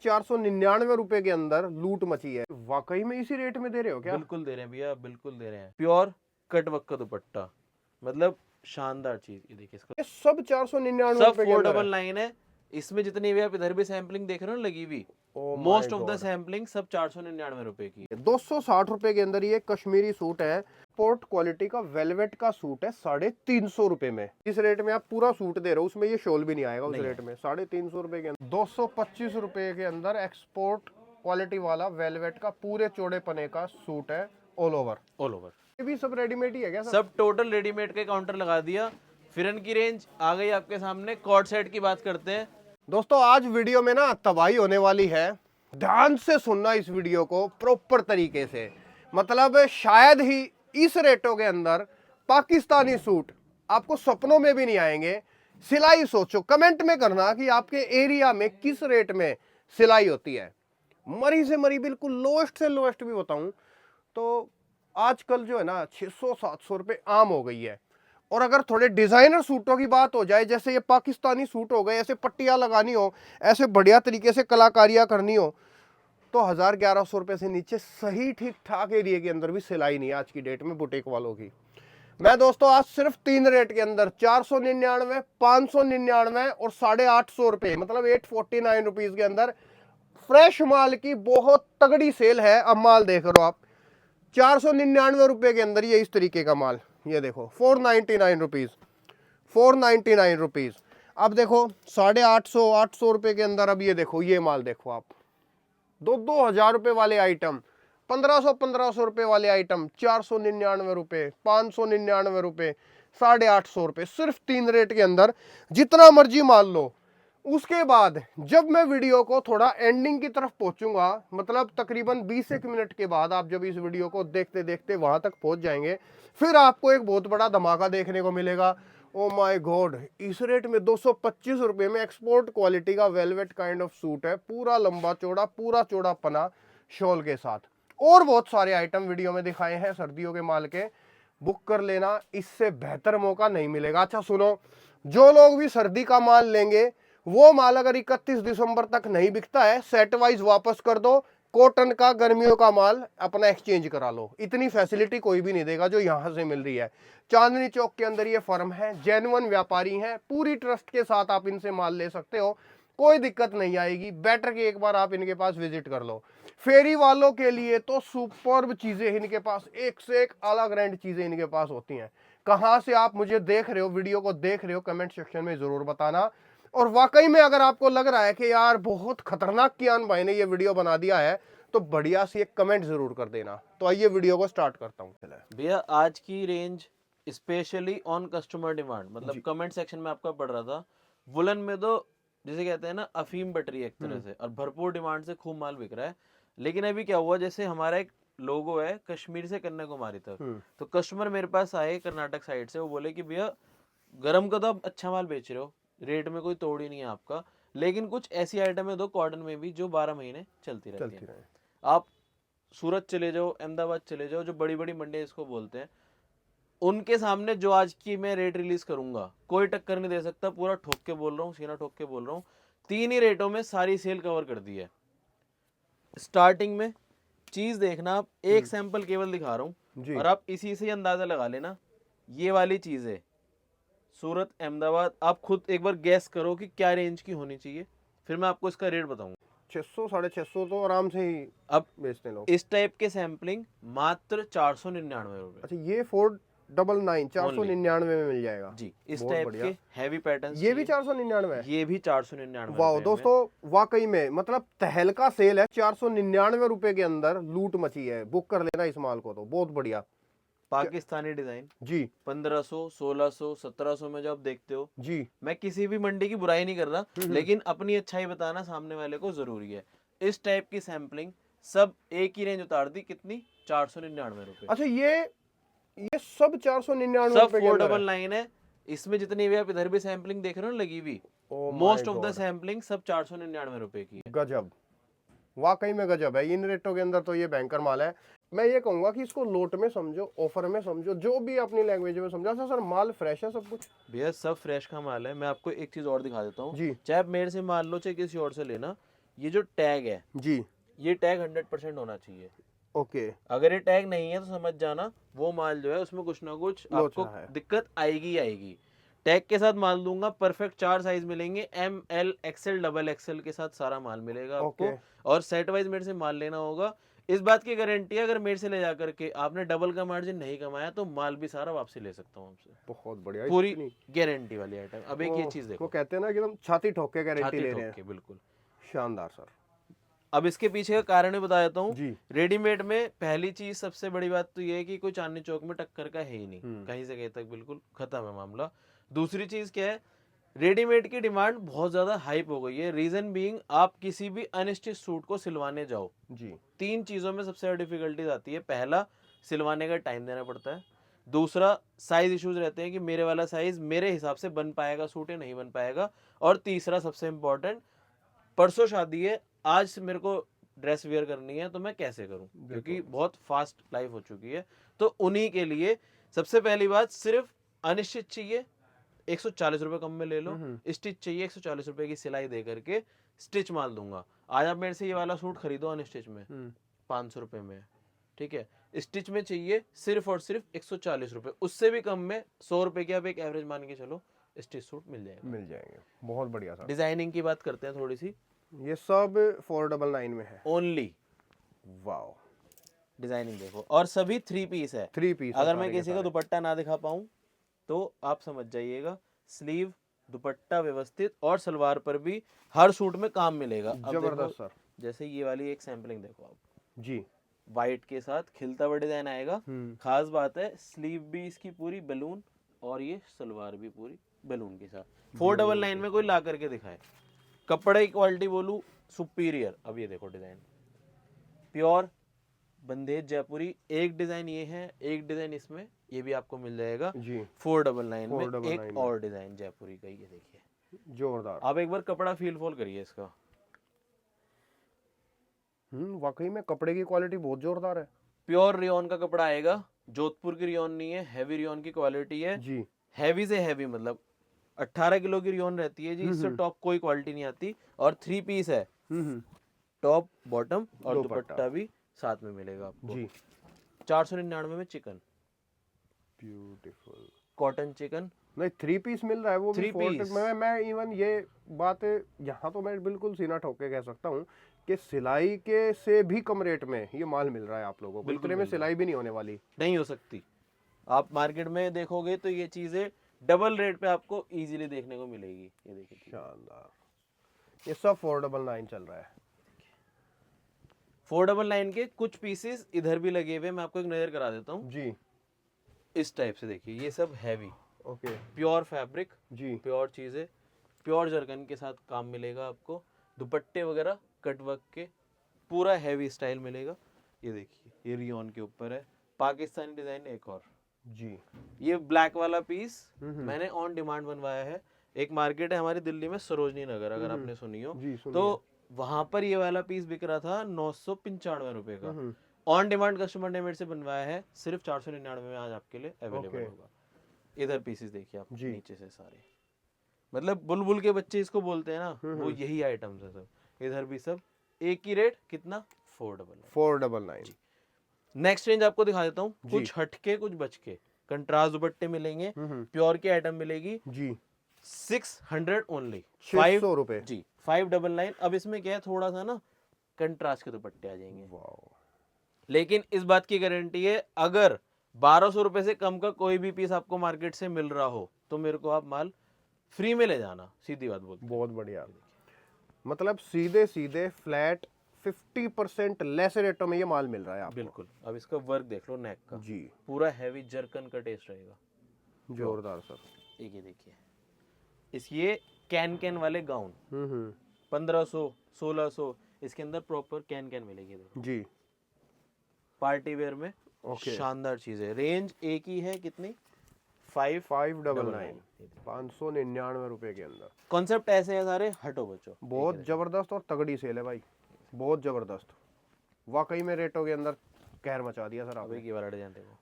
499 के अंदर लूट मची है। वाकई में इसी रेट में दे रहे हो क्या? बिल्कुल दे रहे हैं भैया, बिल्कुल दे रहे हैं। प्योर कटवर्क का दुपट्टा, मतलब शानदार चीज। ये देखिए इसका ये सब 499 सब रुपए के अंदर है। 499 है। इसमें जितनी भी आप इधर भी सैम्पलिंग देख रहे हो ना लगी हुई, oh my most of the God, sampling सब 499 रुपए की है। 260 रुपए के अंदर ये कश्मीरी सूट है। पोर्ट क्वालिटी का वेलवेट का सूट है 350 रुपए में। इस रेट में आप पूरा सूट दे रहे हो, उसमें ये शॉल भी नहीं आएगा उस नहीं रेट में। 350 रुपए के अंदर 225 रुपए के अंदर एक्सपोर्ट क्वालिटी वाला वेलवेट का पूरे चौड़े पने का सूट है ऑल ओवर। ऑल ओवर ये भी सब रेडीमेड ही है क्या? सब टोटल रेडीमेड के काउंटर लगा दिया। फिर इनकी रेंज आ गई आपके सामने। कॉर्ड सेट की बात करते हैं दोस्तों आज वीडियो में ना तबाही होने वाली है, ध्यान से सुनना इस वीडियो को प्रॉपर तरीके से। मतलब शायद ही इस रेटों के अंदर पाकिस्तानी सूट आपको सपनों में भी नहीं आएंगे। सिलाई सोचो, कमेंट में करना कि आपके एरिया में किस रेट में सिलाई होती है। मरी से मरी बिल्कुल लोएस्ट से लोएस्ट भी बताऊं तो आजकल जो है ना 600-700 रुपये आम हो गई है। और अगर थोड़े डिजाइनर सूटों की बात हो जाए, जैसे ये पाकिस्तानी सूट हो गए, ऐसे पट्टियां लगानी हो, ऐसे बढ़िया तरीके से कलाकारियां करनी हो, तो 1000-1100 रुपए से नीचे सही ठीक ठाक एरिया के अंदर भी सिलाई नहीं है आज की डेट में बुटीक वालों की। मैं दोस्तों आज सिर्फ 3 रेट के अंदर 499, 599 और 850 रुपए, मतलब 849 रुपीज के अंदर फ्रेश माल की बहुत तगड़ी सेल है। अब माल देख रहे हो आप, 499 रुपए के अंदर ये इस तरीके का माल, ये देखो 499 रुपीज, 499 रुपीज। अब देखो 850 रुपए के अंदर, अब ये देखो ये माल देखो आप, 2-2 हजार रुपए वाले आइटम, 1500 रुपए वाले आइटम 499 रुपए, 599 रुपए, 850 रुपए, सिर्फ 3 रेट के अंदर जितना मर्जी माल लो। उसके बाद जब मैं वीडियो को थोड़ा एंडिंग की तरफ पहुंचूंगा, मतलब तकरीबन 20 मिनट के बाद आप जब इस वीडियो को देखते देखते वहां तक पहुंच जाएंगे, फिर आपको एक बहुत बड़ा धमाका देखने को मिलेगा। ओ माय गॉड, इस रेट में 225 रुपए में एक्सपोर्ट क्वालिटी का वेलवेट काइंड ऑफ सूट है, पूरा लंबा चौड़ा, पूरा चौड़ा पना शॉल के साथ। और बहुत सारे आइटम वीडियो में दिखाए हैं सर्दियों के माल के। बुक कर लेना, इससे बेहतर मौका नहीं मिलेगा। अच्छा सुनो, जो लोग भी सर्दी का माल लेंगे, वो माल अगर 31 दिसंबर तक नहीं बिकता है, सेट वाइज वापस कर दो। कॉटन का गर्मियों का माल अपना एक्सचेंज करा लो। इतनी फैसिलिटी कोई भी नहीं देगा जो यहां से मिल रही है। चांदनी चौक के अंदर ये फर्म है, जेन्युइन व्यापारी हैं, पूरी ट्रस्ट के साथ आप इनसे माल ले सकते हो, कोई दिक्कत नहीं आएगी। बेटर कि एक बार आप इनके पास विजिट कर लो। फेरी वालों के लिए तो सुपर्ब चीजें इनके पास, एक से एक अलग रेंट चीजें इनके पास होती हैं। कहां से आप मुझे देख रहे हो, वीडियो को देख रहे हो, कमेंट सेक्शन में जरूर बताना। और वाकई में अगर आपको लग रहा है कि यार बहुत खतरनाक कियान भाई ने ये वीडियो बना दिया है, तो बढ़िया सी एक कमेंट जरूर कर देना। तो आइए वीडियो को स्टार्ट करता हूँ। भैया आज की range specially on customer demand, मतलब कमेंट सेक्शन में आपका पढ़ रहा था, वुलन में तो जिसे कहते हैं ना अफीम बट रही है एक तरह से, और भरपूर डिमांड से खूब माल बिक रहा है। लेकिन अभी क्या हुआ, जैसे हमारा एक लोगो है कश्मीर से कन्याकुमारी तक, तो कस्टमर मेरे पास आए कर्नाटक साइड से, वो बोले कि भैया गरम का तो आप अच्छा माल बेच रहे हो, रेट में कोई तोड़ ही नहीं है आपका, लेकिन कुछ ऐसी आइटम है दो कॉटन में भी जो 12 महीने चलती रहती है। आप सूरत चले जाओ, अहमदाबाद चले जाओ, जो बड़ी बड़ी मंडियां इसको बोलते हैं, उनके सामने जो आज की मैं रेट रिलीज करूंगा कोई टक्कर नहीं दे सकता। पूरा ठोक के बोल रहा हूँ, सीना ठोक के बोल रहा हूँ, 3 ही रेटों में सारी सेल कवर कर दी है। स्टार्टिंग में चीज देखना, आप एक सैंपल केवल दिखा रहा हूँ और आप इसी से अंदाजा लगा लेना। ये वाली चीज है सूरत अहमदाबाद, आप खुद एक बार गैस करो कि क्या रेंज की होनी चाहिए, फिर मैं आपको इसका रेट बताऊंगा। 600-650 तो आराम से ही अब बेचते लोग। इस टाइप के सैम्पलिंग मात्र 499 रुपए। अच्छा, ये 499 499 में मिल जाएगा जी। इस टाइप के हैवी पैटर्न ये भी 499 है। ये भी 499। वाह दोस्तों, वाकई में मतलब तहलका सेल है। 499 रुपए के अंदर लूट मची है। बुक कर लेना इस माल को, तो बहुत बढ़िया। पाकिस्तानी डिजाइन जी 1500, 1600, 1700 में जो आप देखते हो जी, मैं किसी भी मंडी की बुराई नहीं कर रहा, लेकिन अपनी अच्छाई बताना सामने वाले को जरूरी है। इस टाइप की सैम्पलिंग सब एक ही रेंज उतार दी, कितनी? 499 रुपए। अच्छा, ये सब 499 सब रुपए के अंदर है। 499 है। इसमें जितनी भी आप इधर भी सैम्पलिंग देख रहे हो लगी हुई, मोस्ट ऑफ द सैम्पलिंग सब 499 रुपए की है। गजब, वाकई में गजब है। इन रेटों के अंदर तो ये बैंकर माल है। मैं ये कहूंगा कि इसको लोट में समझो, ऑफर में समझो, जो भी अपनी लैंग्वेज में समझो। सर माल फ्रेश है सब कुछ? भैया सब फ्रेश का माल है। मैं आपको एक चीज और दिखा देता हूँ, जी चाहे आप मेरे से मान लो चाहे किसी और से लेना, ये जो टैग है, जी, ये टैग 100% होना चाहिए। ओके, अगर ये टैग नहीं है तो समझ जाना वो माल जो है उसमें कुछ ना कुछ आपको लोचा है। दिक्कत आएगी ही आएगी। टैग के साथ माल दूंगा, परफेक्ट 4 साइज मिलेंगे, M L XL double XL के साथ सारा माल मिलेगा आपको। ओके। और सेट वाइज मेरे से माल लेना होगा। इस बात की गारंटी है, अगर मेरे से ले जा करके आपने डबल का मार्जिन नहीं कमाया तो माल भी सारा वापसी ले सकता हूँ आपसे, बहुत बढ़िया, पूरी इतनी गारंटी वाली आइटम। अब एक ये चीज वो देखो, कहते हैं ना कि एकदम छाती ठोक के गारंटी छाती ले ठोक रहे हैं। के, बिल्कुल। शानदार सर। अब इसके पीछे का कारण मैं बता देता हूँ। जी। रेडीमेड में पहली चीज सबसे बड़ी बात तो ये है कि कोई चांदनी चौक में टक्कर का है ही नहीं, हम्म। कहीं से कहीं तक बिल्कुल खत्म है मामला। दूसरी चीज क्या है, रेडीमेड की डिमांड बहुत ज्यादा हाइप हो गई है। रीजन बीइंग, आप किसी भी अनस्टिच सूट को सिलवाने जाओ, जी, 3 चीजों में सबसे ज्यादा डिफिकल्टीज आती है। पहला, सिलवाने का टाइम देना पड़ता है। दूसरा, साइज इश्यूज रहते हैं कि मेरे वाला साइज मेरे हिसाब से बन पाएगा सूट या नहीं बन पाएगा। और तीसरा सबसे इंपॉर्टेंट, परसों शादी है, आज से मेरे को ड्रेस वेयर करनी है तो मैं कैसे करूं, क्योंकि बहुत फास्ट लाइफ हो चुकी है। तो उन्हीं के लिए सबसे पहली बात, सिर्फ अनिश्चित चाहिए 140 रुपये कम में ले लो, स्टिच चाहिए 140 रुपये की सिलाई दे करके स्टिच माल दूंगा। आज आप मेरे से ये वाला सूट खरीदो अनस्टिच में 500 रुपये में, ठीक है। स्टिच में चाहिए सिर्फ और सिर्फ 140 रुपये, उससे भी कम में 100 रुपये की आप एक एवरेज मान के चलो स्टिच सूट मिल जाएगा। मिल जाएंगे, बहुत बढ़िया सर। डिजाइनिंग की बात करते हैं थोड़ी सी। ये सब 499 में है। ओनली वाओ, डिजाइनिंग देखो, और सभी 3 पीस है। 3 पीस। अगर मैं किसी का दुपट्टा ना दिखा पाऊं तो आप समझ जाइएगा, स्लीव, दुपट्टा व्यवस्थित, और सलवार पर भी हर सूट में काम मिलेगा। अब जबरदस्त देखो, सर। जैसे ये वाली एक सैम्पलिंग देखो आप, जी, वाइट के साथ खिलता हुआ डिजाइन आएगा। खास बात है, स्लीव भी इसकी पूरी बैलून, और ये सलवार भी पूरी बैलून के साथ। 499 में कोई ला करके दिखाए, कपड़े की क्वालिटी बोलूं सुपीरियर। अब ये देखो डिजाइन, प्योर बंदेज जयपुरी। एक डिजाइन ये है, एक डिजाइन इसमें, ये भी आपको मिल जाएगा जी, 499 में। 499 एक में। और डिजाइन जयपुरी का, ये देखिए, जोरदार। आप एक बार कपड़ा फील फॉल करिए इसका। वाकई में कपड़े की क्वालिटी बहुत जोरदार है। प्योर रियोन का कपड़ा आएगा, जोधपुर की रियोन नहीं है, हैवी रियोन की क्वालिटी है। जी, हैवी से हैवी मतलब 18 किलो की रियोन रहती है जी, इससे टॉप कोई क्वालिटी नहीं आती। और 3 पीस है, टॉप बॉटम और दुपट्टा भी साथ में मिलेगा आपको जी। 499 में। चिकन, ब्यूटीफुल कॉटन चिकन, नहीं 3 पीस मिल रहा है वो भी 3 पीस। मैं इवन ये बात यहाँ तो मैं बिल्कुल सीना ठोक के कह सकता हूँ कि सिलाई के से भी कम रेट में ये माल मिल रहा है आप लोगों को। बिल्कुल इतने में मिल रहा सिलाई भी नहीं होने वाली। नहीं हो सकती। आप मार्केट में देखोगे तो ये चीजें डबल रेट पे आपको इजीली देखने को मिलेगी। ये देखिए, शानदार। ये सब 499 चल रहा है। 499 के कुछ पीसेस इधर भी लगे हुए, मैं आपको एक नजर करा देता हूँ। जी, इस टाइप से देखिए, ये सब हैवी ओके, प्योर फैब्रिक, जी, प्योर चीजें, प्योर जरकन के साथ काम मिलेगा आपको। दुपट्टे वगैरह कट वर्क के, पूरा हैवी स्टाइल मिलेगा। ये देखिए, ये रियोन के ऊपर है, पाकिस्तानी डिजाइन। एक और जी, ये ब्लैक वाला पीस मैंने ऑन डिमांड बनवाया है। एक मार्केट है हमारी दिल्ली में, सरोजनी नगर, अगर आपने सुनी हो जी, सुनिए। तो, वहां पर ये वाला पीस बिक रहा था 995 रुपए का। ऑन डिमांड कस्टमर ने मेरे से बनवाया है, सिर्फ 499 में आज आपके लिए अवेलेबल होगा। इधर पीसेस देखिए आप, नीचे से सारे, मतलब बुलबुल के बच्चे इसको बोलते हैं ना, वो यही आइटम्स है सब। इधर भी सब एक ही रेट, कितना? 499। नेक्स्ट रेंज आपको दिखा देता हूँ, कुछ हटके कुछ बचके। कंट्रास्ट दुपट्टे मिलेंगे, प्योर की आइटम मिलेगी जी, 600 ओनली, 600 रुपए जी, 599। अब इसमें क्या है, थोड़ा सा ना कंट्रास्ट के दुपट्टे आ जाएंगे। वाओ। लेकिन इस बात की गारंटी है, अगर 1200 रुपए से कम का कोई भी पीस आपको मार्केट से मिल रहा हो तो मेरे को आप माल फ्री में ले जाना, सीधी बात बोलते हैं। बहुत बढ़िया, मतलब सीधे सीधे फ्लैट 50% लेस रेटों में ये माल मिल रहा है आपको। बिल्कुल। अब इसका वर्क देख लो, नेक का जी, पूरा हैवी जरकन का टेस्ट रहेगा। जोरदार सर। एक ये देखिए, इस ये कैन वाले गाउन 1500 1600, इसके अंदर प्रॉपर कैन मिलेगी। देखो, जी, पार्टी वेयर में ओके। शानदार चीज है। रेंज एक ही है, कितनी? 599। 599 रुपए के अंदर। कॉन्सेप्ट ऐसे है सारे, हटो बच्चों। बहुत जबरदस्त और तगड़ी सेल है भाई, बहुत जबरदस्त। वाकई में रेटों के अंदर कहर मचा दिया सर अब आपने। एक ये वाला डिजाइन देखो,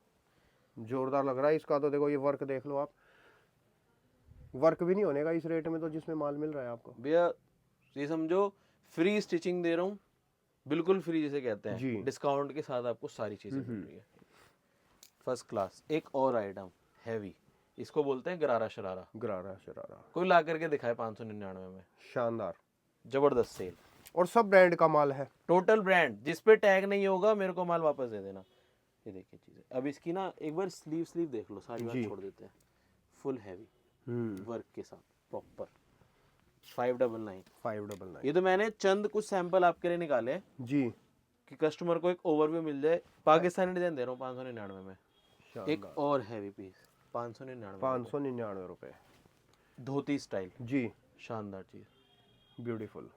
जोरदार लग रहा है इसका तो। देखो ये वर्क देख लो आप, वर्क भी नहीं होने का इस रेट में तो जिसमें माल मिल रहा है आपको। भैया ये समझो फ्री स्टिचिंग दे रहा हूँ, बिल्कुल फ्री जिसे कहते जी। हैं, डिस्काउंट के साथ आपको सारी चीजें मिल रही है, फर्स्ट क्लास। एक और आइटम हैवी, इसको बोलते हैं गरारा शरारा। गरारा शरारा, कोई ला करके दिखाए 599 में, शानदार। जबरदस्त सेल। और सब ब्रांड का माल है। टोटल ब्रांड, जिस पे टैग नहीं होगा मेरे को माल वापस दे देना। ये देखिए चीजें, अब इसकी ना एक बार स्लीव देख लो, सारी बात जी। छोड़ देते हैं। फुल हैवी हम्म, वर्क के साथ प्रॉपर 599। 599। ये तो मैंने चंद कुछ सैंपल आपके लिए निकाले हैं जी, कि कस्टमर को एक ओवरव्यू मिल जाए। पाकिस्तानी डिजाइन दे रहा हूँ 599 में। एक शानदार। और हैवी पीस 599, 599 रुपए। धोती स्टाइल, जी, शानदार चीज, ब्यूटीफुल।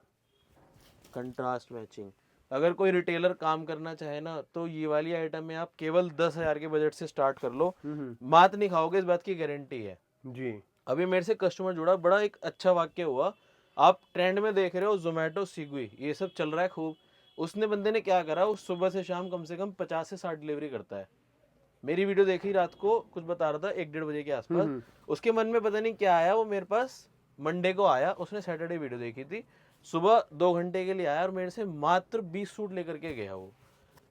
Contrast matching. अगर कोई रिटेलर काम करना चाहे ना, तो ये वाली आइटम में आप केवल 10,000 के बजट से स्टार्ट कर लो, मात नहीं खाओगे, इस बात की गारंटी है। जी, अभी मेरे से कस्टमर जुड़ा, बड़ा एक अच्छा वाक्य हुआ। आप ट्रेंड में देख रहे हो जोमेटो, स्विगी, ये सब चल रहा है खूब। उसने बंदे ने क्या करा, उस सुबह से शाम कम से कम 50 से 60 डिलीवरी करता है। मेरी वीडियो देखी रात को, कुछ बता रहा था 1-1:30 बजे के आसपास। उसके मन में पता नहीं क्या आया, वो मेरे पास मंडे को आया, उसने सैटरडे वीडियो देखी थी, सुबह 2 घंटे के लिए आया और मेरे से मात्र 20 सूट लेकर के गया। वो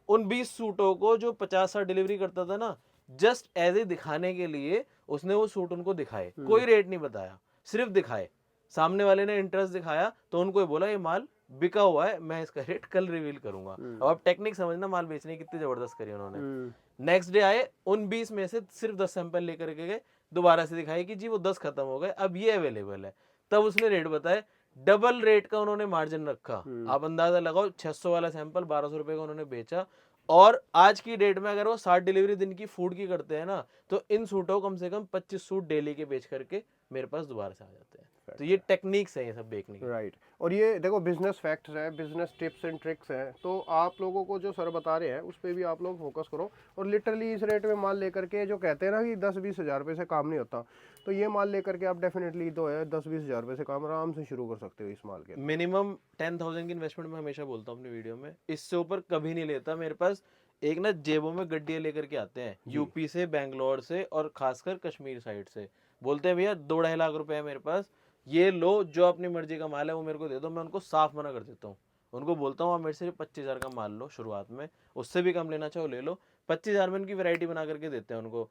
उन 20 सूटों को जो 50-60 डिलीवरी करता था ना, जस्ट एज ए दिखाने के लिए उसने वो सूट उनको दिखाए, कोई रेट नहीं बताया, सिर्फ दिखाए। सामने वाले ने इंटरेस्ट दिखाया तो उनको बोला ये माल बिका हुआ है, मैं इसका रेट कल रिवील करूंगा। अब आप टेक्निक समझना, माल बेचने की कितनी जबरदस्त करी उन्होंने। नेक्स्ट डे आए, उन 20 में से सिर्फ 10 सैंपल लेकर के गए, दोबारा से दिखाई कि जी वो 10 खत्म हो गए, अब ये अवेलेबल है। तब उसने रेट बताए, डबल रेट का उन्होंने मार्जिन रखा। आप अंदाजा लगाओ, 600 वाला सैंपल 1200 रुपए का उन्होंने बेचा। और आज की डेट में अगर वो 60 डिलीवरी दिन की फूड की करते हैं ना, तो इन सूटों कम से कम 25 सूट डेली के बेच करके मेरे पास दोबारा से आ जाते हैं। तो ये टेक्निक्स है ये सब बेचने की। राइट। और ये देखो बिजनेस फैक्ट्स हैं, बिजनेस टिप्स एंड ट्रिक्स हैं, तो आप लोगों को जो सर बता रहे हैं उस पर भी आप लोग फोकस करो। और लिटरली इस रेट में माल लेकर के, जो कहते हैं ना कि 10-20 हज़ार रुपये से काम नहीं होता, तो ये माल लेकर के आप डेफिनेटली तो है 10-20 हज़ार रुपये से काम आराम से शुरू कर सकते हो इस माल के। मिनिमम 10,000 की इन्वेस्टमेंट मैं हमेशा बोलता हूँ अपनी वीडियो में, इससे ऊपर कभी नहीं लेता। मेरे पास एक ना जेबों में गड्डियाँ लेकर के आते हैं यूपी से, बैंगलोर से और खासकर कश्मीर साइड से। बोलते हैं भैया 2-2.5 लाख रुपए है मेरे पास, ये लो, जो अपनी मर्जी का माल है वो मेरे को दे दो। मैं उनको साफ मना कर देता हूँ, उनको बोलता हूँ आप मेरे से 25,000 का माल लो शुरुआत में, उससे भी कम लेना चाहो ले लो। 25,000 में उनकी वैरायटी बना करके देते हैं उनको,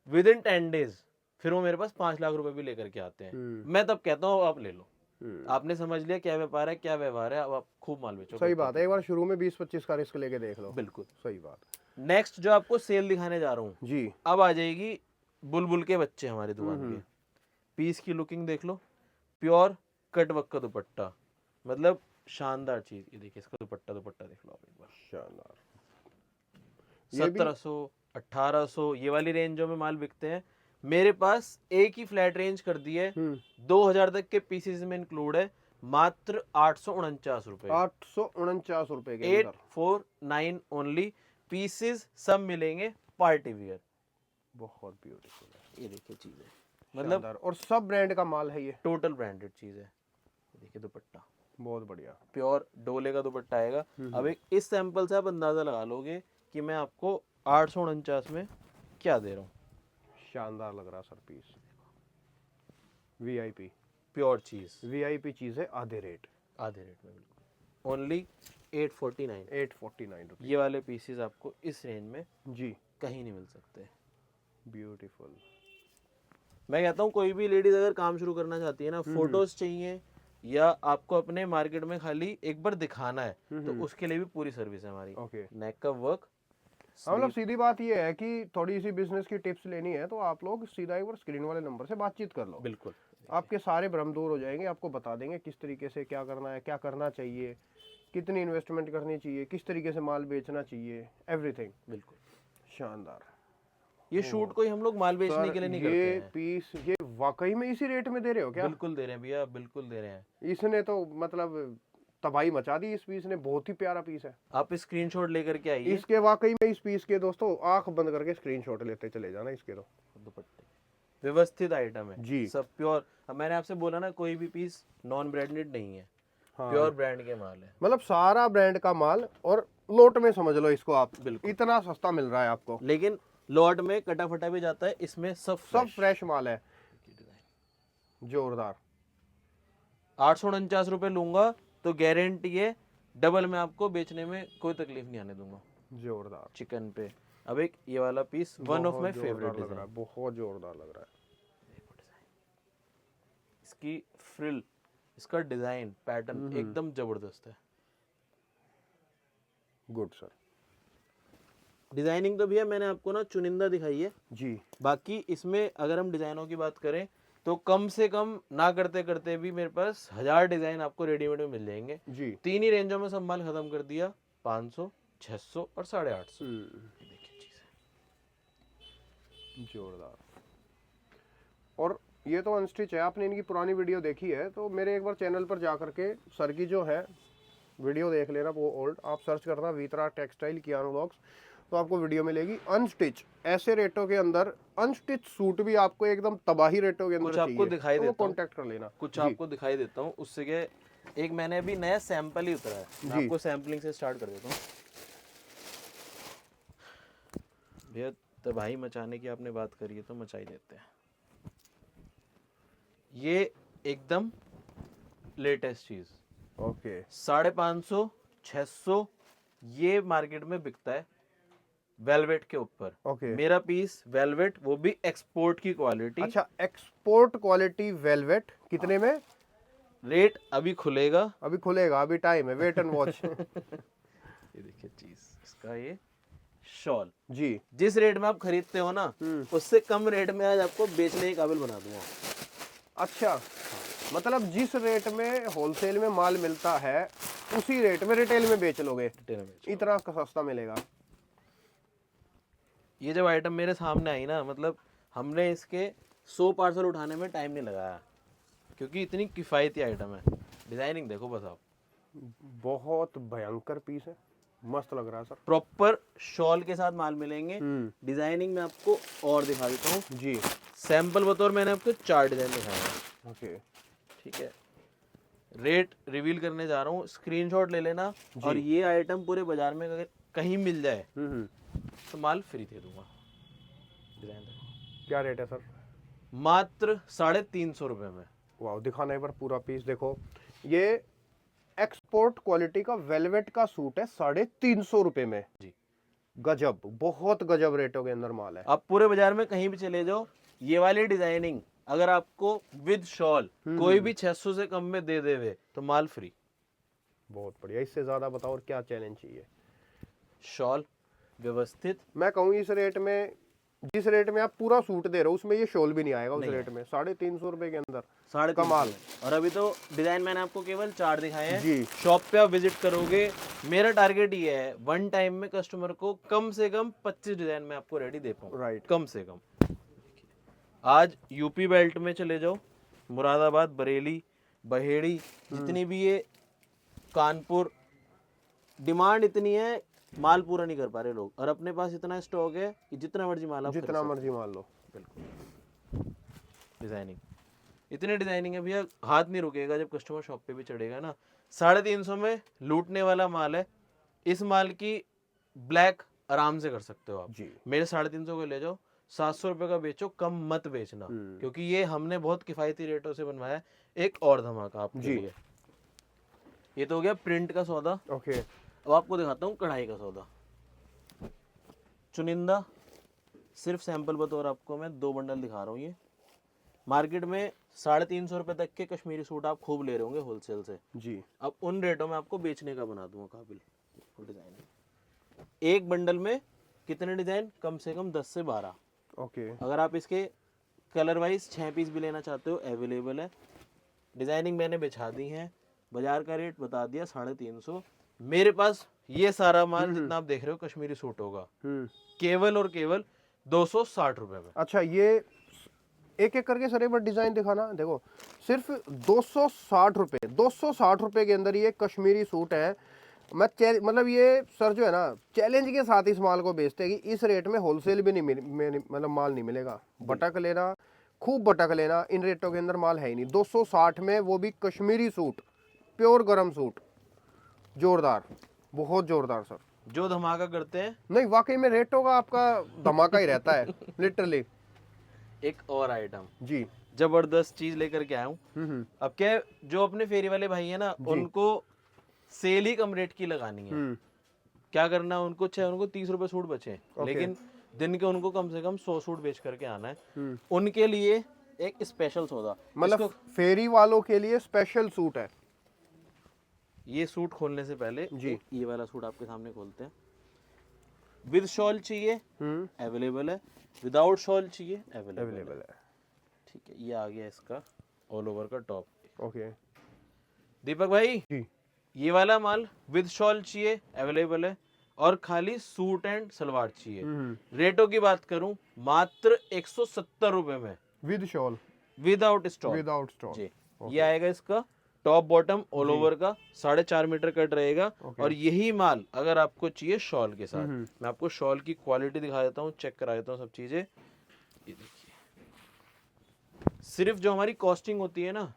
विद इन 10 डेज फिर वो मेरे पास 5 लाख रुपए भी लेकर के आते हैं। मैं तब कहता हूँ आप ले लो, आपने समझ लिया क्या व्यापार है क्या व्यवहार है, अब आप खूब माल बेचो। सही बात है, एक बार शुरू में 20-25 का रिस्क लेके देख लो। बिल्कुल सही बात। नेक्स्ट जो आपको सेल दिखाने जा रहा हूँ जी, अब आ जाएगी, बुलबुल के बच्चे हमारी दुकान के। पीस की लुकिंग देख लो, प्योर कटवर्क का दुपट्टा, मतलब शानदार चीज। ये देखिए इसका दुपट्टा देख लो आप एक बार, शानदार। 1700 1800 ये वाली रेंजों में माल बिकते हैं। मेरे पास एक ही फ्लैट रेंज कर दी है, 2000 तक के पीसेस में इंक्लूड है, मात्र 849 रुपए। 849 रुपए के अंदर 849 ओनली। पीसेस सब मिलेंगे पार्टी वियर। बहुत ब्यूटीफुल है, ये देखिए चीजें, मतलब और सब ब्रांड का माल है ये, टोटल ब्रांडेड चीज है। देखिए दुपट्टा बहुत बढ़िया। प्योर डोले का दुपट्टा आएगा। अब एक इस सैंपल से आप अंदाजा लगा लोगे कि मैं आपको 849 में क्या दे रहा हूँ। शानदार लग रहा सर पीस, वीआईपी प्योर चीज, वीआईपी चीज है, आधे रेट में बिल्कुल, ओनली 849। 849 रुपए। ये वाले पीसेस आपको इस रेंज में जी, कहीं नहीं मिल सकते। ब्यूटीफुल। मैं कहता हूँ कोई भी लेडीज अगर काम शुरू करना चाहती है ना, फोटोज चाहिए या आपको अपने मार्केट में खाली एक बार दिखाना है, तो उसके लिए भी पूरी सर्विस है हमारी। ओके, नेक का वर्क। मतलब सीधी बात ये है कि थोड़ी सी बिजनेस की टिप्स लेनी है तो आप लोग सीधा एक बार स्क्रीन वाले नंबर से बातचीत कर लो। बिल्कुल, आपके सारे भ्रम दूर हो जाएंगे, आपको बता देंगे किस तरीके से क्या करना है, क्या करना चाहिए, कितनी इन्वेस्टमेंट करनी चाहिए, किस तरीके से माल बेचना चाहिए, एवरीथिंग। बिल्कुल शानदार। ये शूट कोई हम लोग माल बेचने के लिए नहीं करते ये हैं। पीस ये वाकई में इसी रेट में दे रहे हो क्या? बिल्कुल दे रहे हैं भैया, बिल्कुल दे रहे हैं। इसने तो मतलब तबाही मचा दी इस पीस ने, बहुत ही प्यारा पीस है। आप स्क्रीनशॉट लेकर के आइए इसके वाकई में इस पीस के दोस्तों आंख बंद करके स्क्रीनशॉट लेते चले जाना इसके। तो दुपट्टे व्यवस्थित आइटम है जी, सब प्योर। अब मैंने आपसे बोला ना कोई भी पीस नॉन ब्रांडेड नहीं है, हाँ। प्योर ब्रांड के माल है, मतलब सारा ब्रांड का माल, और लोट में समझ लो इसको आप, बिल्कुल इतना सस्ता मिल रहा है आपको। लेकिन लॉट में कटा फटा भी जाता है, इसमें सब फ्रेश माल है, जोरदार। 849 रुपए लूंगा, तो गारंटी है डबल में आपको बेचने में कोई तकलीफ नहीं आने दूंगा जोरदार। चिकन पे। अब एक ये वाला piece one of my favourite लग रहा है, बहुत जोरदार लग रहा है। इसकी फ्रिल, इसका डिजाइन पैटर्न एकदम जबरदस्त है। Good sir. डिजाइनिंग तो भैया मैंने आपको ना चुनिंदा दिखाई है जी। बाकी इसमें अगर हम डिजाइनों की बात करें तो कम से कम ना करते करते भी मेरे पास 1000 डिजाइन आपको रेडीमेड में मिल जाएंगे जी। तीन ही रेंजों में सब माल खत्म कर दिया, 500, 600 और 850। देखिए चीज है जोरदार। और ये तो अनस्टिच है, आपने इनकी पुरानी वीडियो देखी है तो मेरे एक बार चैनल पर जा करके सर की जो है वीडियो देख लेना, वो ओल्ड आप सर्च करना वीतरा टेक्सटाइल कियानो व्लॉग्स, तो आपको वीडियो मिलेगी। अनस्टिच ऐसे रेटों के अंदर अनस्टिच सूट भी आपको एकदम तबाही रेटों के अंदर कुछ आपको दिखाई तो वो देता हूँ, कांटेक्ट कर लेना। कुछ जी। आपको दिखाई देता हूँ उससे क्या, एक मैंने अभी नया सैंपल ही उतरा है, मैं जी। आपको सैंपलिंग से स्टार्ट कर देता हूँ। भैया तबाही मचाने की आपने बात करी है तो मचाई देते हैं। ये एकदम लेटेस्ट चीज, ओके 550, 600 ये मार्केट में बिकता है वेलवेट के ऊपर। ओके। मेरा पीस वेलवेट, वो भी एक्सपोर्ट की क्वालिटी। अच्छा, एक्सपोर्ट क्वालिटी वेलवेट कितने में? रेट अभी खुलेगा, अभी खुलेगा, अभी टाइम है, वेट एंड वॉच। ये देखिए चीज, इसका ये शॉल जी। जिस रेट में आप खरीदते हो ना उससे कम रेट में आज आपको बेचने के काबिल बना दूंगा। अच्छा, मतलब जिस रेट में होलसेल में माल मिलता है उसी रेट में रिटेल में बेच लोगे, इतना सस्ता मिलेगा। ये जब आइटम मेरे सामने आई ना, मतलब हमने इसके 100 पार्सल उठाने में टाइम नहीं लगाया क्योंकि इतनी किफ़ायती आइटम है। डिजाइनिंग देखो बस आप, बहुत भयंकर पीस है, मस्त लग रहा है सर। प्रॉपर शॉल के साथ माल मिलेंगे। डिजाइनिंग में आपको और दिखा देता हूँ जी। सैंपल बतौर मैंने आपको 4 डिजाइन दिखाया है। ओके। ठीक है, रेट रिवील करने जा रहा हूँ, स्क्रीनशॉट ले लेना। और ये आइटम पूरे बाजार में अगर कहीं मिल जाए तो माल फ्री दे दूंगा। डिजाइन देखो, क्या रेट है सर? मात्र 350 रुपए में। वाह, दिखाना एक बार पूरा पीस देखो। ये एक्सपोर्ट क्वालिटी का वेलवेट का सूट है 350 रुपए में। जी, गजब, बहुत गजब रेटों के अंदर माल है। आप पूरे बाजार में कहीं भी चले जाओ, ये वाली डिजाइनिंग अगर आपको विद शॉल कोई भी 600 से कम में दे देवे तो माल फ्री। बहुत बढ़िया, इससे ज्यादा बताओ और क्या चैलेंज चाहिए। शॉल व्यवस्थित, मैं कहूँ इस रेट में, जिस रेट में आप पूरा सूट दे रहे हो उसमें ये शॉल भी नहीं आएगा उस रेट में। 350 रुपए के अंदर 350 कमाल। और अभी तो डिजाइन मैंने आपको केवल 4 दिखाए हैं। जी। शॉप पे आप विजिट करोगे, मेरा टारगेट ये है वन टाइम में कस्टमर को कम से कम 25 डिजाइन में आपको रेडी दे पाऊँ। राइट। कम से कम। आज यूपी बेल्ट में चले जाओ, मुरादाबाद, बरेली, बहेड़ी, जितनी भी ये कानपुर, डिमांड इतनी है, माल पूरा नहीं कर पा रहे लोग, और अपने पास इतना स्टॉक है कि जितना मर्जी माल आप जितना मर्जी मान लो। बिल्कुल। डिजाइनिंग इतनी डिजाइनिंग है भैया, हाथ नहीं रुकेगा जब कस्टमर शॉप पे भी चढ़ेगा ना। 350 में लूटने वाला माल है। इस माल की ब्लैक आराम से कर सकते हो आप जी। मेरे 350 को ले जाओ, 700 रुपए का बेचो, कम मत बेचना क्योंकि ये हमने बहुत किफायती रेटों से बनवाया है। एक और धमाका आपके लिए, ये तो हो गया प्रिंट का सौदा। ओके। अब आपको दिखाता हूँ कढ़ाई का सौदा। चुनिंदा सिर्फ सैंपल बतौर आपको मैं 2 बंडल दिखा रहा हूँ। ये मार्केट में 350 रुपए तक के कश्मीरी सूट आप खूब ले रहे होंगे होलसेल से। जी। अब उन रेटों में आपको बेचने का बना दूंगा काबिल। डिजाइन एक बंडल में कितने डिजाइन, कम से कम 10 से 12। ओके। अगर आप इसके कलर वाइज 6 पीस भी लेना चाहते हो अवेलेबल है। डिजाइनिंग मैंने बिछा दी है, बाजार का रेट बता दिया 350। मेरे पास ये सारा माल जितना आप देख रहे हो कश्मीरी सूट होगा केवल और केवल 260 रुपए में। अच्छा, ये एक एक करके सर एक बार डिजाइन दिखाना। देखो सिर्फ 260 रुपए, 260 रुपए के अंदर ये कश्मीरी सूट है। मैं मतलब ये सर जो है ना चैलेंज के साथ इस माल को बेचते हैं कि इस रेट में होलसेल भी नहीं मतलब माल नहीं मिलेगा। भटक लेना, खूब भटक लेना, इन रेटों के अंदर माल है ही नहीं। 260 में वो भी कश्मीरी सूट, प्योर गरम सूट, जोरदार, बहुत जोरदार सर। जो धमाका करते हैं, नहीं वाकई में रेटों का आपका धमाका ही रहता है लिटरली। एक और आइटम जी। जबरदस्त चीज लेकर के आया हूँ। अब क्या है, जो अपने फेरी वाले भाई है ना, उनको सेल ही कम रेट की लगानी है। क्या करना है उनको, चाहे उनको 30 रुपए सूट बचे, लेकिन दिन के उनको कम से कम 100 सूट बेच करके आना है। उनके लिए एक स्पेशल सौदा, मतलब फेरी वालों के लिए स्पेशल सूट है। ये सूट खोलने से पहले जी। ये वाला सूट आपके सामने खोलते हैं। विद शॉल चाहिए अवेलेबल है, विदाउट शॉल चाहिए अवेलेबल है। ठीक है, ये आ गया इसका ऑल ओवर का टॉप। ओके दीपक भाई जी, ये वाला माल विद शॉल चाहिए अवेलेबल है, और खाली सूट एंड सलवार चाहिए। रेटों की बात करूं, मात्र 170 रुपए में with shawl without stole. Without stole. जी, ये आएगा इसका टॉप बॉटम ऑल ओवर का 4.5 मीटर कट रहेगा। और यही माल अगर आपको चाहिए शॉल के साथ, मैं आपको शॉल की क्वालिटी दिखा देता हूँ, चेक करा देता हूँ सब चीजें। ये देखिए, सिर्फ जो हमारी कॉस्टिंग होती है ना,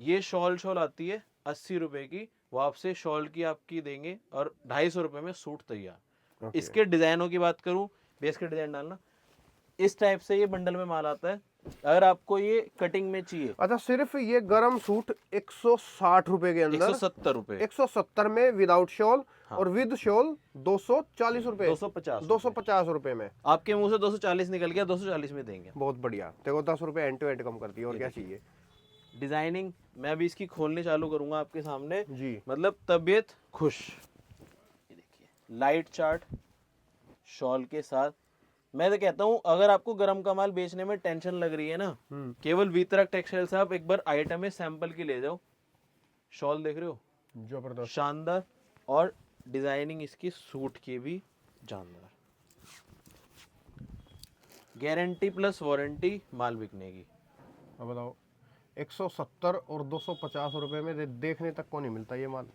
ये शॉल आती है 80 रुपए की, वो आपसे शॉल की आपकी देंगे, और 250 रुपए में सूट तैयार। इसके डिजाइनों की बात करूं, बेस के डिजाइन डालना, इस टाइप से ये बंडल में माल आता है। अगर आपको ये कटिंग में चाहिए, अच्छा सिर्फ ये गरम सूट 160 रुपए के अंदर, 170 रुपए, 170 में विदाउट शॉल, और विद शॉल 240 रुपए, 250 रुपए में। आपके मुंह से 240 निकल गया, 240 में देंगे। बहुत बढ़िया, देखो 10 रुपए एंड टू एंड कम कर दिया, और क्या चाहिए। डिजाइनिंग मैं अभी इसकी खोलने चालू करूंगा आपके सामने जी, मतलब तबीयत खुश। ये देखिए लाइट चार्ट शॉल के साथ। मैं तो कहता हूँ अगर आपको गरम का माल बेचने में टेंशन लग रही है ना, केवल वितरक टेक्सटाइल से आप एक बार आइटम में सैंपल की ले जाओ। शॉल देख रहे हो, जबरदस्त, शानदार, और डिजाइनिंग इसकी सूट की भी जानदार। गारंटी प्लस वारंटी माल बिकने की। अब बताओ 170 और 250 रुपए में देखने तक को नहीं मिलता ये माल,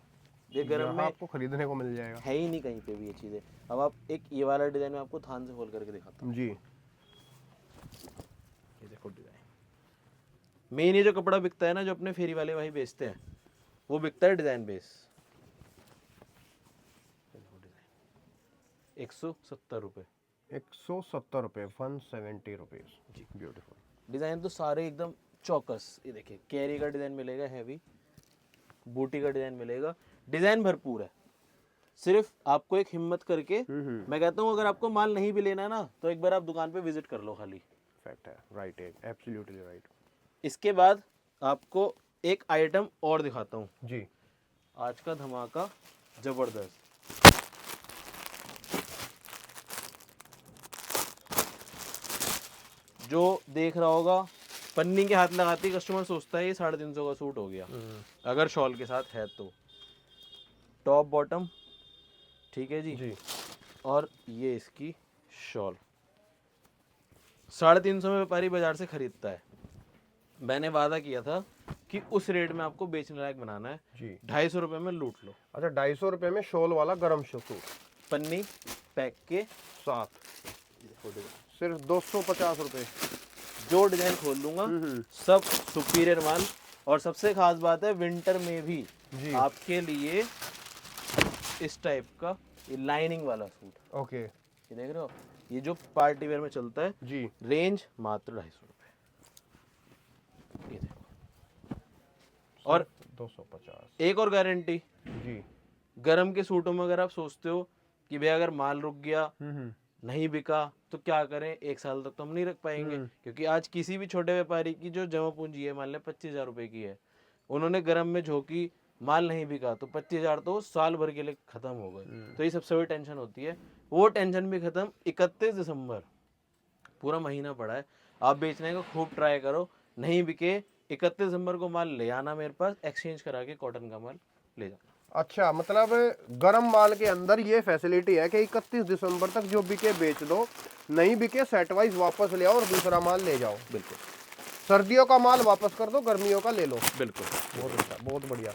ये गरम में आपको खरीदने को मिल जाएगा। है ही नहीं कहीं पे भी ये चीजें। अब आप एक ये वाला डिजाइन में आपको थान से खोल करके दिखाता हूँ। जी, ये देखो डिजाइन, मेन ये जो कपड़ा बिकता है ना, जो अपने फेरी वाले भाई बेचते हैं, वो बिकता है डिजाइन बेस। 170 रुपए, 170 रुपए, 170 रुपीज जी, ब्यूटीफुल। डिजाइन तो सारे एकदम चौकस। ये देखिए कैरी का डिजाइन मिलेगा, हैवी बूटी का डिजाइन मिलेगा, डिजाइन भरपूर है। सिर्फ आपको एक हिम्मत करके, मैं कहता हूँ अगर आपको माल नहीं भी लेना ना, तो एक बार आप दुकान पे विजिट कर लो खाली। फैक्ट है, राइट है, एब्सोल्युटली राइट। इसके बाद आपको एक आइटम और दिखाता हूँ जी, आज का धमाका जबरदस्त। जो देख रहा होगा, पन्नी के हाथ लगाते ही कस्टमर सोचता है ये 350 का सूट हो गया, अगर शॉल के साथ है तो। टॉप बॉटम, ठीक है जी, और ये इसकी शॉल। 350 में व्यापारी बाजार से खरीदता है। मैंने वादा किया था कि उस रेट में आपको बेचने लायक बनाना है जी। 250 रुपए में लूट लो। अच्छा 250 रुपए में शॉल वाला गरम सूट, पन्नी पैक के साथ सिर्फ 250 रुपए। जो डिजाइन खोल दूंगा सब सुपीरियर माल, और सबसे खास बात है विंटर में भी आपके लिए इस टाइप का ये लाइनिंग वाला सूट। ओके, ये देख रहे हो, ये जो पार्टी वेयर में चलता है जी, रेंज मात्र 250 रुपए। ये देखो, और 250। एक और गारंटी जी, गरम के सूटों में अगर आप सोचते हो कि भाई अगर माल रुक गया, नहीं बिका, तो क्या करें, 1 साल तक तो हम नहीं रख पाएंगे। क्योंकि आज किसी भी छोटे व्यापारी की जो जमा पूंजी है मान लें 25,000 रुपए की है, उन्होंने गरम में झोंकी, माल नहीं बिका, तो 25,000 तो साल भर के लिए खत्म हो गए। तो ये सबसे बड़ी टेंशन होती है, वो टेंशन भी खत्म। 31 दिसंबर पूरा महीना पड़ा है, आप बेचने का खूब ट्राई करो, नहीं बिके 31 दिसंबर को माल ले आना मेरे पास, एक्सचेंज करा के कॉटन का माल ले जाना। अच्छा, मतलब गरम माल के अंदर ये फैसिलिटी है कि 31 दिसंबर तक जो बिके बेच दो, नहीं बिके सेट वाइज वापस ले आओ और दूसरा माल ले जाओ। बिल्कुल, सर्दियों का माल वापस कर दो, गर्मियों का ले लो। बिल्कुल, बहुत अच्छा, बहुत बढ़िया।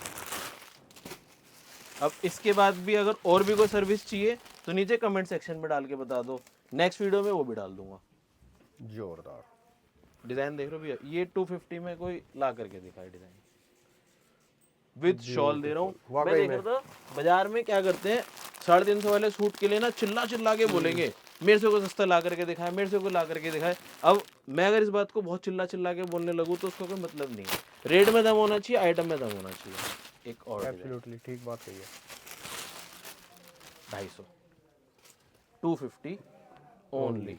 अब इसके बाद भी अगर और भी कोई सर्विस चाहिए तो नीचे कमेंट सेक्शन में डाल के बता दो, नेक्स्ट वीडियो में वो भी डाल दूंगा। जोरदार डिजाइन देख रहे हो भैया, ये 250 में कोई ला करके दिखाए डिजाइन, विद शॉल दे रहा हूँ। मैं देख रहा था बाजार में क्या करते हैं, 350 वाले सूट के लिए ना चिल्ला चिल्ला के बोलेंगे मेरे से कोई सस्ता ला करके दिखाए, मेरे से कोई ला करके दिखाए। अब मैं अगर इस बात को बहुत चिल्ला चिल्ला के बोलने लगूँ तो उसका कोई मतलब नहीं है। रेट में दम होना चाहिए, आइटम में दम होना चाहिए। एक और design, एब्सोल्युटली ठीक बात कही है। 250, 250 ओनली।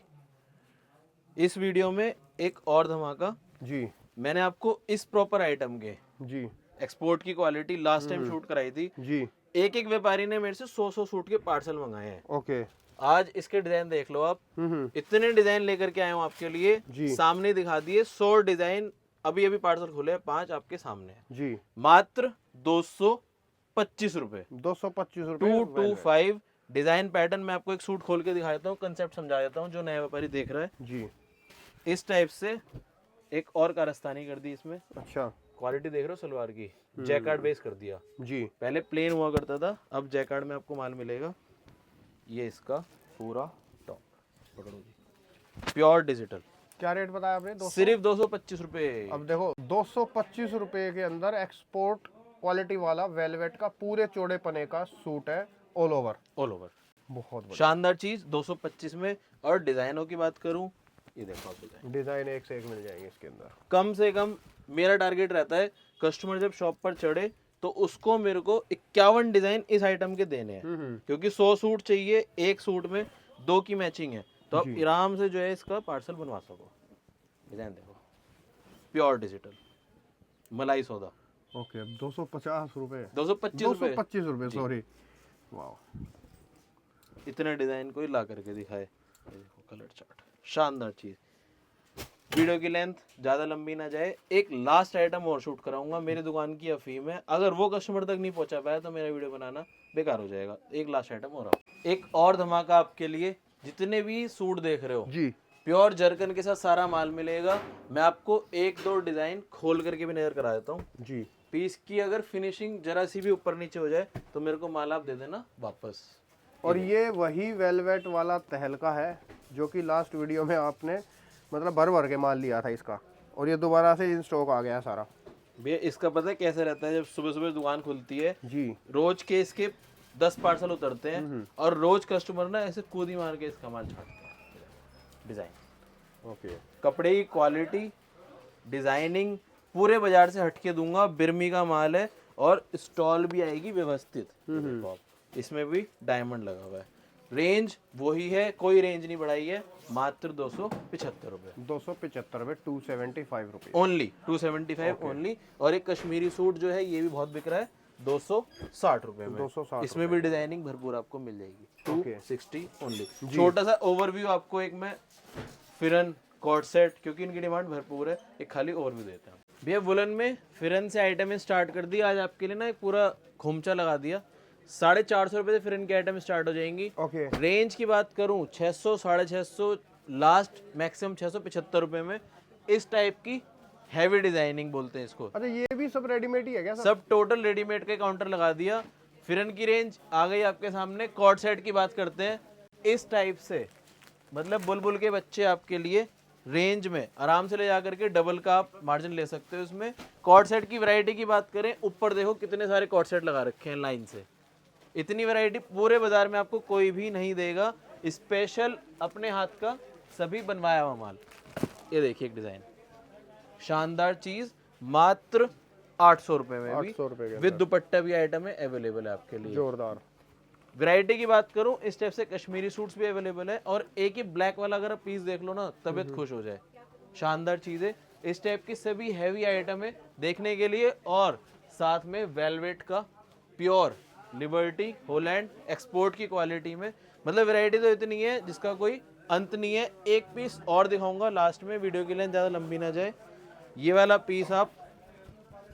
इस वीडियो में एक और धमाका, जी मैंने आपको इस प्रॉपर आइटम के जी एक्सपोर्ट की क्वालिटी लास्ट टाइम शूट कराई थी। जी। एक एक व्यापारी ने मेरे से 100 सूट के पार्सल मंगाए हैं। ओके। आज इसके डिजाइन देख लो आप, हम्म। इतने डिजाइन लेकर के आए हूँ आपके लिए, जी। सामने दिखा दिए 100 डिजाइन। अभी अभी पार्सल खुले हैं, 5 आपके सामने हैं। जी। मात्र 225 रुपए, 225 रुपए। 225 डिजाइन पैटर्न। मैं आपको एक सूट खोल के दिखा देता हूँ, कंसेप्ट समझा देता हूँ जो नया व्यापारी देख रहा है। जी। इस टाइप से एक और कारस्तानी कर दी इसमें, अच्छा। क्वालिटी देख रहे हो सलवार की, जैकार्ड बेस कर दिया। जी। पहले प्लेन हुआ करता था, अब जैकार्ड में आपको माल मिलेगा। ये इसका पूरा टॉप, पकड़ो जी, प्योर डिजिटल। क्या रेट बताया आपने? 200? सिर्फ 225 रुपए। अब देखो 225 रुपए के अंदर एक्सपोर्ट क्वालिटी वाला वेलवेट का पूरे चौड़े पने का सूट है, ऑल ओवर। ऑल ओवर, बहुत बढ़िया शानदार चीज 225 में। और डिजाइनों की बात करूं, ये देखो आप डिजाइन, डिजाइन एक से एक मिल जाएंगे इसके अंदर। कम से कम मेरा टारगेट रहता है कस्टमर जब शॉप पर चढ़े तो उसको मेरे को 51 डिजाइन इस आइटम के देने हैं, क्योंकि 100 सूट चाहिए, एक सूट में 2 की मैचिंग है, तो आप आराम से जो है इसका पार्सल बनवा सको। डिजाइन देखो, प्योर डिजिटल मलाई सौदा। ओके। 250 रुपए, 225 रुपए सॉरी। वाह, इतने डिजाइन कोई ला करके दिखाए। ये देखो कलर चार्ट, शानदार चीज। वीडियो की लेंथ ज्यादा लंबी ना जाए, एक लास्ट आइटम और शूट कराऊंगा। मेरी दुकान की अफीम है, अगर वो कस्टमर तक नहीं पहुंचा पाया तो मेरा वीडियो बनाना बेकार हो जाएगा। एक लास्ट आइटम और एक और धमाका आपके लिए। जितने भी सूट देख रहे हो जी प्योर जरकन के साथ सारा माल मिलेगा। मैं आपको एक दो डिजाइन खोल करके भी नजर करा देता हूँ। जी। पीस की अगर फिनिशिंग जरा सी भी ऊपर नीचे हो जाए तो मेरे को माल आप दे देना वापस। और ये वही वेलवेट वाला तहलका है जो कि लास्ट वीडियो में आपने मतलब भर भर के माल लिया था इसका, और ये दोबारा से इन स्टॉक आ गया सारा। भैया इसका पता है कैसे रहता है, जब सुबह सुबह दुकान खुलती है जी। रोज के इसके 10 पार्सल उतरते हैं और रोज कस्टमर ना ऐसे कूदी मार के इसका माल छाटते हैं। Design, okay. कपड़े की क्वालिटी, डिजाइनिंग पूरे बाजार से हटके दूंगा। बिरमी का माल है और स्टॉल भी आएगी व्यवस्थित। देखो आप, इसमें भी डायमंड लगा हुआ है। रेंज वही है, कोई रेंज नहीं बढ़ाई है, मात्र 275 रुपए 275 रुपए, 275 रुपए ओनली, 275 ओनली। और एक कश्मीरी सूट जो है ये भी बहुत बिक रहा है 260 रुपए में। 260 इसमें भी डिजाइनिंग भरपूर आपको मिल जाएगी। ओके। 260 ओनली। छोटा सा ओवरव्यू आपको एक मैं फिरन कॉर्ड सेट, क्योंकि इनकी डिमांड भरपूर है, एक खाली ओवरव्यू देता हूँ। भैया वुलन में फिरन से आइटम स्टार्ट कर दी। आज आपके लिए ना एक पूरा घुमचा लगा दिया। 450 रुपए से फिरन की आइटम स्टार्ट हो जाएंगी। ओके। रेंज की बात करूं 600, 650, लास्ट मैक्सिमम 675 रुपए में इस टाइप की हैवी डिजाइनिंग बोलते हैं इसको। अच्छा, ये भी सब रेडीमेड ही है क्या सर? सब टोटल रेडीमेड का काउंटर लगा दिया। फिरन की रेंज आ गई आपके सामने। कॉर्ड सेट की बात करते हैं, इस टाइप से मतलब बुलबुल के बच्चे आपके लिए रेंज में आराम से ले जा करके डबल का आप मार्जिन ले सकते हो इसमें। कॉर्ड सेट की वैरायटी की बात करें, ऊपर देखो कितने सारे कॉर्ड सेट लगा रखे हैं लाइन से। इतनी वैरायटी पूरे बाजार में आपको कोई भी नहीं देगा। स्पेशल अपने हाथ का सभी बनवाया हुआ माल। ये देखिए एक डिजाइन, शानदार चीज, मात्र 800 रुपए में भी 800 रुपए के विद दुपट्टा भी आइटम है, अवेलेबल है आपके लिए। जोरदार। वैरायटी की बात करूं, इस टाइप से कश्मीरी सूट्स भी अवेलेबल है। और एक ही ब्लैक वाला अगर आप पीस देख लो ना, तबीयत खुश हो जाए। शानदार चीज है। इस टाइप की सभी हैवी आइटम है देखने के लिए। और साथ में वेलवेट का प्योर लिबर्टी होलैंड एक्सपोर्ट की क्वालिटी में, मतलब वैरायटी तो इतनी है जिसका कोई अंत नहीं है। एक पीस और दिखाऊंगा लास्ट में, वीडियो की लेंथ ज़्यादा लंबी ना जाए। ये वाला पीस आप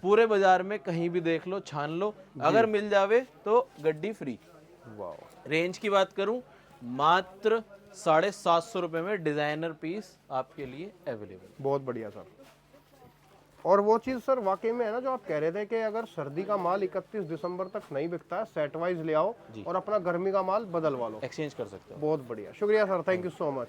पूरे बाजार में कहीं भी देख लो, छान लो, अगर मिल जावे तो गड्डी फ्री। वाह। रेंज की बात करूं, मात्र 750 रुपए में डिजाइनर पीस आपके लिए अवेलेबल। बहुत बढ़िया सर। और वो चीज़ सर वाकई में है ना जो आप कह रहे थे कि अगर सर्दी का माल 31 दिसंबर तक नहीं बिकता है, सेट वाइज ले आओ और अपना गर्मी का माल बदलवा लो, एक्सचेंज कर सकते हो। बहुत बढ़िया। शुक्रिया sir, thank you so much.